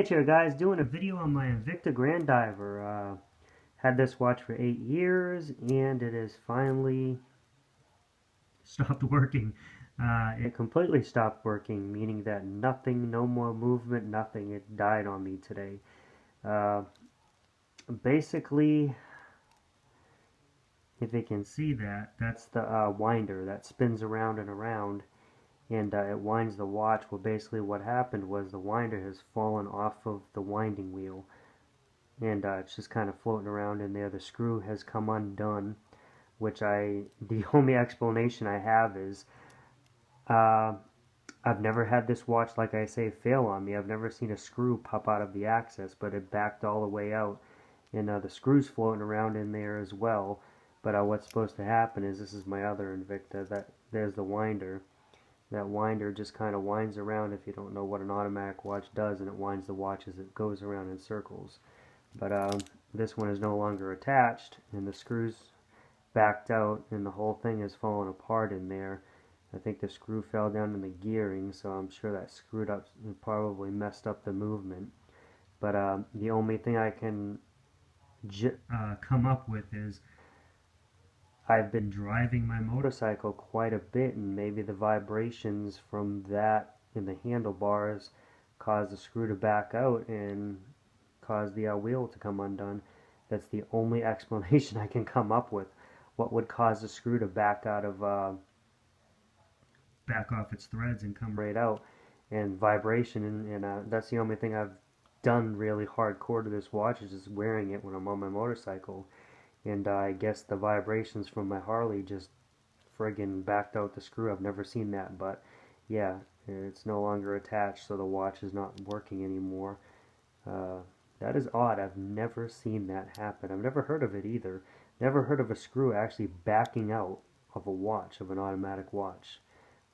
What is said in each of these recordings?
Here guys, doing a video on my Invicta Grand Diver. Had this watch for 8 years and it has finally stopped working. It completely stopped working, meaning that nothing, no more movement, nothing. It died on me today. Uh, Basically, if you can see that, that's the winder that spins around and around, and it winds the watch. Well, basically what happened was the winder has fallen off of the winding wheel, and it's just kind of floating around in there. The screw has come undone, which the only explanation I have is uh, I've never had this watch, like I say, fail on me. I've never seen a screw pop out of the axis, but it backed all the way out, and the screw's floating around in there as well. But what's supposed to happen is, this is my other Invicta, that there's the winder. That winder just kind of winds around, if you don't know what an automatic watch does, and it winds the watch as it goes around in circles. But this one is no longer attached, and the screws backed out, and the whole thing has fallen apart in there. I think the screw fell down in the gearing, so I'm sure that screwed up and probably messed up the movement. But the only thing I can come up with is, I've been driving my motorcycle quite a bit, and maybe the vibrations from that in the handlebars caused the screw to back out and cause the wheel to come undone. That's the only explanation I can come up with. What would cause the screw to back off its threads and come right out, and vibration, and that's the only thing I've done really hardcore to this watch, is just wearing it when I'm on my motorcycle. And I guess the vibrations from my Harley just friggin' backed out the screw. I've never seen that, but yeah, it's no longer attached, so the watch is not working anymore. That is odd. I've never seen that happen. I've never heard of it either. Never heard of a screw actually backing out of a watch, of an automatic watch.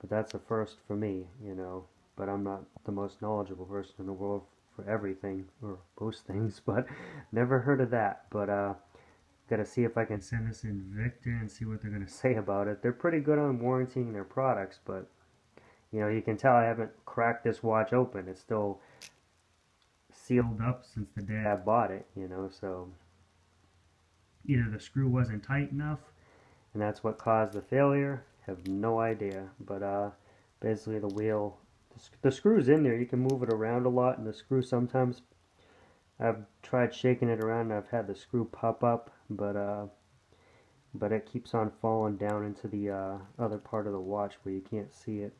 But that's a first for me, you know. But I'm not the most knowledgeable person in the world for everything, or most things, but never heard of that. But gotta see if I can send this Invicta and see what they're gonna say about it. They're pretty good on warranting their products, but you know, you can tell I haven't cracked this watch open. It's still sealed up since the day I bought it, you know, so either the screw wasn't tight enough and that's what caused the failure. Have no idea, but basically the wheel, the screw's in there. You can move it around a lot, and the screw sometimes, I've tried shaking it around and I've had the screw pop up, but it keeps on falling down into the other part of the watch where you can't see it.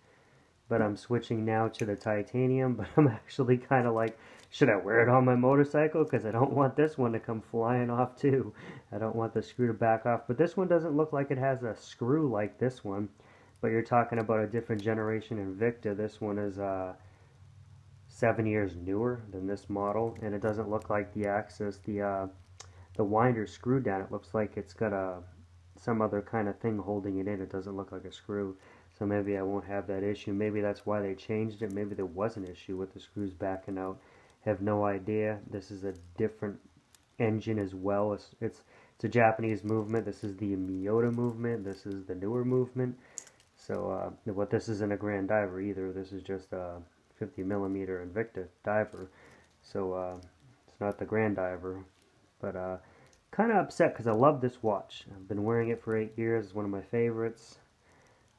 But I'm switching now to the titanium, but I'm actually kind of like, should I wear it on my motorcycle? Because I don't want this one to come flying off too. I don't want the screw to back off. But this one doesn't look like it has a screw like this one. But you're talking about a different generation Invicta. This one is 7 years newer than this model, and it doesn't look like the axis, the winder screwed down. It looks like it's got some other kind of thing holding it in. It doesn't look like a screw. So maybe I won't have that issue. Maybe that's why they changed it. Maybe there was an issue with the screws backing out. Have no idea. This is a different engine as well. It's a Japanese movement. This is the Miyota movement. This is the newer movement. So what this isn't a Grand Diver either. This is just a 50mm Invicta diver. So it's not the Grand Diver. But kind of upset because I love this watch. I've been wearing it for 8 years. It's one of my favorites.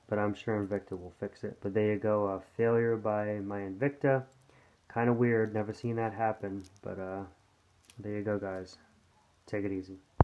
But I'm sure Invicta will fix it. But there you go, a failure by my Invicta. Kind of weird, never seen that happen. But there you go, guys. Take it easy.